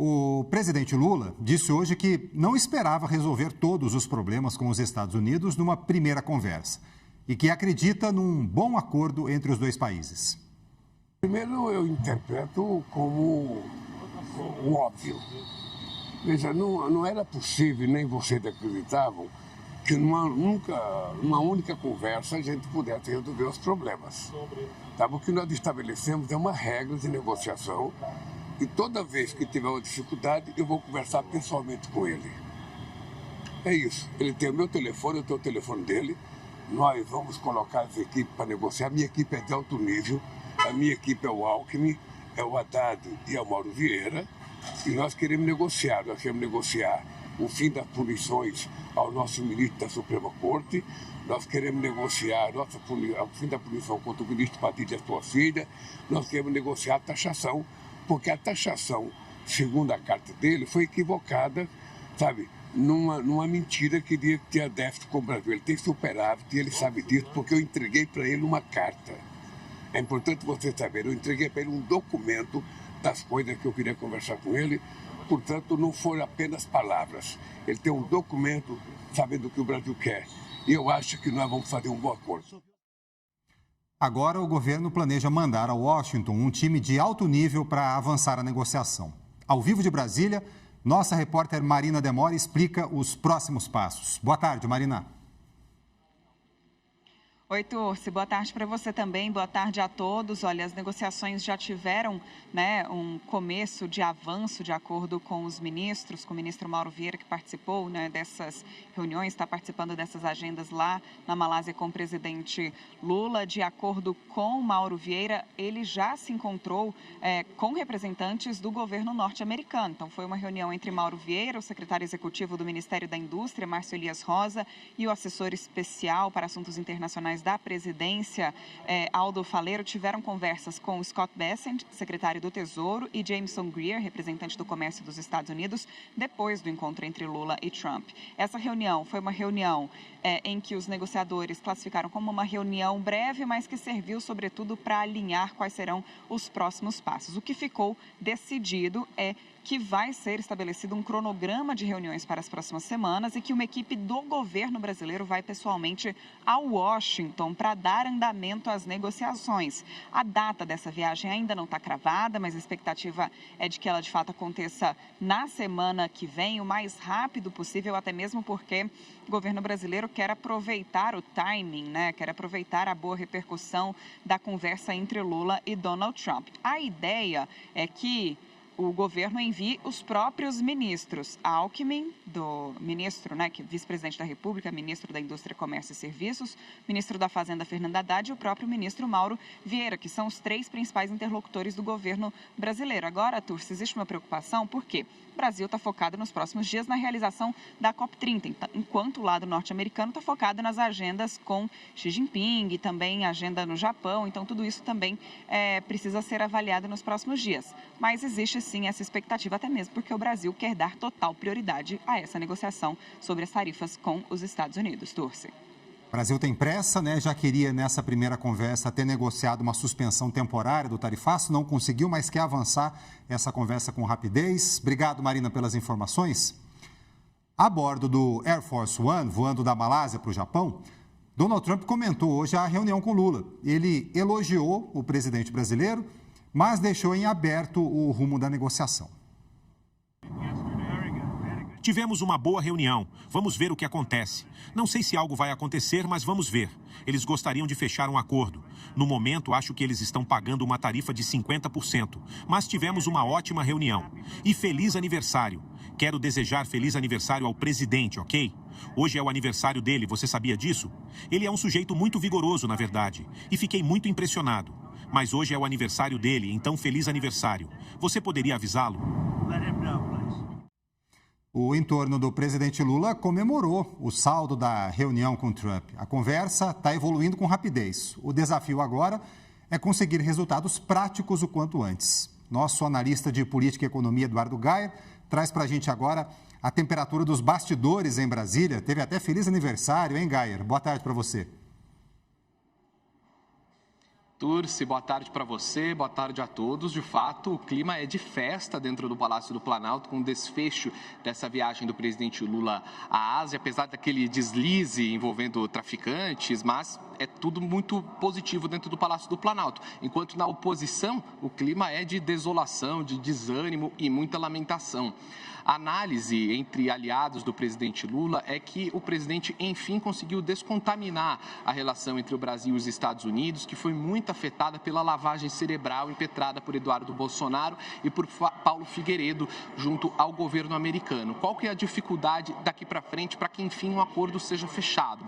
O presidente Lula disse hoje que não esperava resolver todos os problemas com os Estados Unidos numa primeira conversa e que acredita num bom acordo entre os dois países. Primeiro, eu interpreto como o óbvio. Veja, não era possível, nem vocês acreditavam, que numa única conversa a gente pudesse resolver os problemas. Tá? O que nós estabelecemos é uma regra de negociação e toda vez que tiver uma dificuldade, eu vou conversar pessoalmente com ele. É isso. Ele tem o meu telefone, eu tenho o telefone dele. Nós vamos colocar as equipes para negociar. A minha equipe é de alto nível. A minha equipe é o Alckmin, é o Haddad e é o Mauro Vieira. E nós queremos negociar. Nós queremos negociar o fim das punições ao nosso ministro da Suprema Corte. Nós queremos negociar o fim da punição contra o ministro Padilha e a sua filha. Nós queremos negociar a taxação, porque a taxação, segundo a carta dele, foi equivocada, sabe? Numa mentira que dizia que tinha déficit com o Brasil. Ele tem superávit e ele sabe disso, porque eu entreguei para ele uma carta. É importante você saber, eu entreguei para ele um documento das coisas que eu queria conversar com ele, portanto, não foram apenas palavras. Ele tem um documento sabendo o que o Brasil quer. E eu acho que nós vamos fazer um bom acordo. Agora, o governo planeja mandar a Washington um time de alto nível para avançar a negociação. Ao vivo de Brasília, nossa repórter Marina Demore explica os próximos passos. Boa tarde, Marina. Oi, Turci. Boa tarde para você também. Boa tarde a todos. Olha, as negociações já tiveram, um começo de avanço de acordo com os ministros, com o ministro Mauro Vieira, que participou, dessas reuniões, está participando dessas agendas lá na Malásia com o presidente Lula. De acordo com Mauro Vieira, ele já se encontrou com representantes do governo norte-americano. Então, foi uma reunião entre Mauro Vieira, o secretário executivo do Ministério da Indústria, Márcio Elias Rosa, e o assessor especial para assuntos internacionais da presidência, Aldo Faleiro, tiveram conversas com Scott Bessent, secretário do Tesouro, e Jameson Greer, representante do Comércio dos Estados Unidos, depois do encontro entre Lula e Trump. Essa reunião foi uma reunião em que os negociadores classificaram como uma reunião breve, mas que serviu, sobretudo, para alinhar quais serão os próximos passos. O que ficou decidido é que vai ser estabelecido um cronograma de reuniões para as próximas semanas e que uma equipe do governo brasileiro vai pessoalmente a Washington para dar andamento às negociações. A data dessa viagem ainda não está cravada, mas a expectativa é de que ela de fato aconteça na semana que vem, o mais rápido possível, até mesmo porque o governo brasileiro quer aproveitar o timing, quer aproveitar a boa repercussão da conversa entre Lula e Donald Trump. A ideia é que o governo envie os próprios ministros, Alckmin, do ministro, que é vice-presidente da República, ministro da Indústria, Comércio e Serviços, ministro da Fazenda, Fernando Haddad, e o próprio ministro Mauro Vieira, que são os três principais interlocutores do governo brasileiro. Agora, Turci, existe uma preocupação, porque o Brasil está focado nos próximos dias na realização da COP30, enquanto o lado norte-americano está focado nas agendas com Xi Jinping e também agenda no Japão. Então, tudo isso também precisa ser avaliado nos próximos dias. Mas existe sim essa expectativa, até mesmo porque o Brasil quer dar total prioridade a essa negociação sobre as tarifas com os Estados Unidos. Turci. O Brasil tem pressa, Já queria, nessa primeira conversa, ter negociado uma suspensão temporária do tarifaço, não conseguiu, mas quer avançar essa conversa com rapidez. Obrigado, Marina, pelas informações. A bordo do Air Force One, voando da Malásia para o Japão, Donald Trump comentou hoje a reunião com Lula. Ele elogiou o presidente brasileiro, mas deixou em aberto o rumo da negociação. Tivemos uma boa reunião. Vamos ver o que acontece. Não sei se algo vai acontecer, mas vamos ver. Eles gostariam de fechar um acordo. No momento, acho que eles estão pagando uma tarifa de 50%. Mas tivemos uma ótima reunião. E feliz aniversário. Quero desejar feliz aniversário ao presidente, ok? Hoje é o aniversário dele, você sabia disso? Ele é um sujeito muito vigoroso, na verdade. E fiquei muito impressionado. Mas hoje é o aniversário dele, então feliz aniversário. Você poderia avisá-lo? O entorno do presidente Lula comemorou o saldo da reunião com Trump. A conversa está evoluindo com rapidez. O desafio agora é conseguir resultados práticos o quanto antes. Nosso analista de política e economia, Eduardo Gaia, traz para a gente agora a temperatura dos bastidores em Brasília. Teve até feliz aniversário, hein, Gaia? Boa tarde para você. Turci, boa tarde para você, boa tarde a todos. De fato, o clima é de festa dentro do Palácio do Planalto, com o desfecho dessa viagem do presidente Lula à Ásia, apesar daquele deslize envolvendo traficantes, mas é tudo muito positivo dentro do Palácio do Planalto. Enquanto na oposição, o clima é de desolação, de desânimo e muita lamentação. A análise entre aliados do presidente Lula é que o presidente, enfim, conseguiu descontaminar a relação entre o Brasil e os Estados Unidos, que foi muito afetada pela lavagem cerebral impetrada por Eduardo Bolsonaro e por Paulo Figueiredo junto ao governo americano. Qual que é a dificuldade daqui para frente para que, enfim, um acordo seja fechado?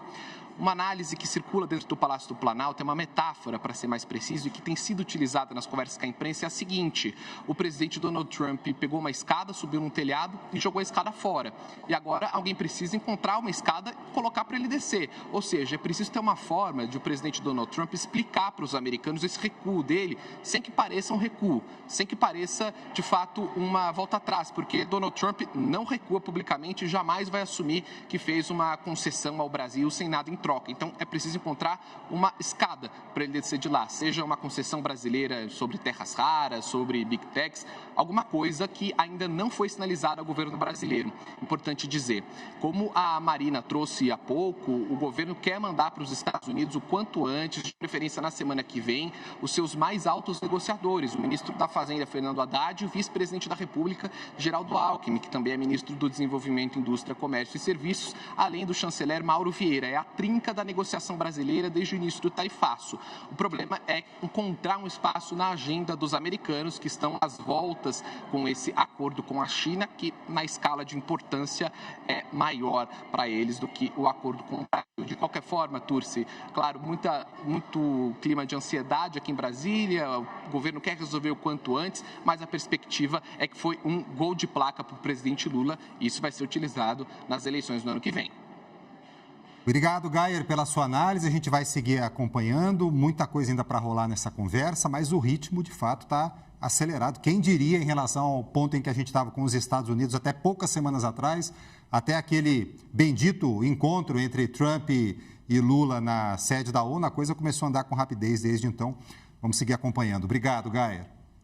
Uma análise que circula dentro do Palácio do Planalto é uma metáfora, para ser mais preciso, e que tem sido utilizada nas conversas com a imprensa é a seguinte: o presidente Donald Trump pegou uma escada, subiu num telhado e jogou a escada fora. E agora alguém precisa encontrar uma escada e colocar para ele descer. Ou seja, é preciso ter uma forma de o presidente Donald Trump explicar para os americanos esse recuo dele, sem que pareça um recuo, sem que pareça, de fato, uma volta atrás, porque Donald Trump não recua publicamente e jamais vai assumir que fez uma concessão ao Brasil sem nada em troca. Então, é preciso encontrar uma escada para ele descer de lá, seja uma concessão brasileira sobre terras raras, sobre Big Techs, alguma coisa que ainda não foi sinalizada ao governo brasileiro. Importante dizer, como a Marina trouxe há pouco, o governo quer mandar para os Estados Unidos o quanto antes, de preferência na semana que vem, os seus mais altos negociadores, o ministro da Fazenda, Fernando Haddad, e o vice-presidente da República, Geraldo Alckmin, que também é ministro do Desenvolvimento, Indústria, Comércio e Serviços, além do chanceler Mauro Vieira. É a trinca da negociação brasileira desde o início do tarifaço. O problema é encontrar um espaço na agenda dos americanos que estão às voltas com esse acordo com a China, que na escala de importância é maior para eles do que o acordo com o Brasil. De qualquer forma, Turci, claro, muito clima de ansiedade aqui em Brasília, o governo quer resolver o quanto antes, mas a perspectiva é que foi um gol de placa para o presidente Lula e isso vai ser utilizado nas eleições no ano que vem. Obrigado, Gayer, pela sua análise. A gente vai seguir acompanhando, muita coisa ainda para rolar nessa conversa, mas o ritmo, de fato, está acelerado. Quem diria em relação ao ponto em que a gente estava com os Estados Unidos até poucas semanas atrás, até aquele bendito encontro entre Trump e Lula na sede da ONU, a coisa começou a andar com rapidez desde então. Vamos seguir acompanhando. Obrigado, Gayer.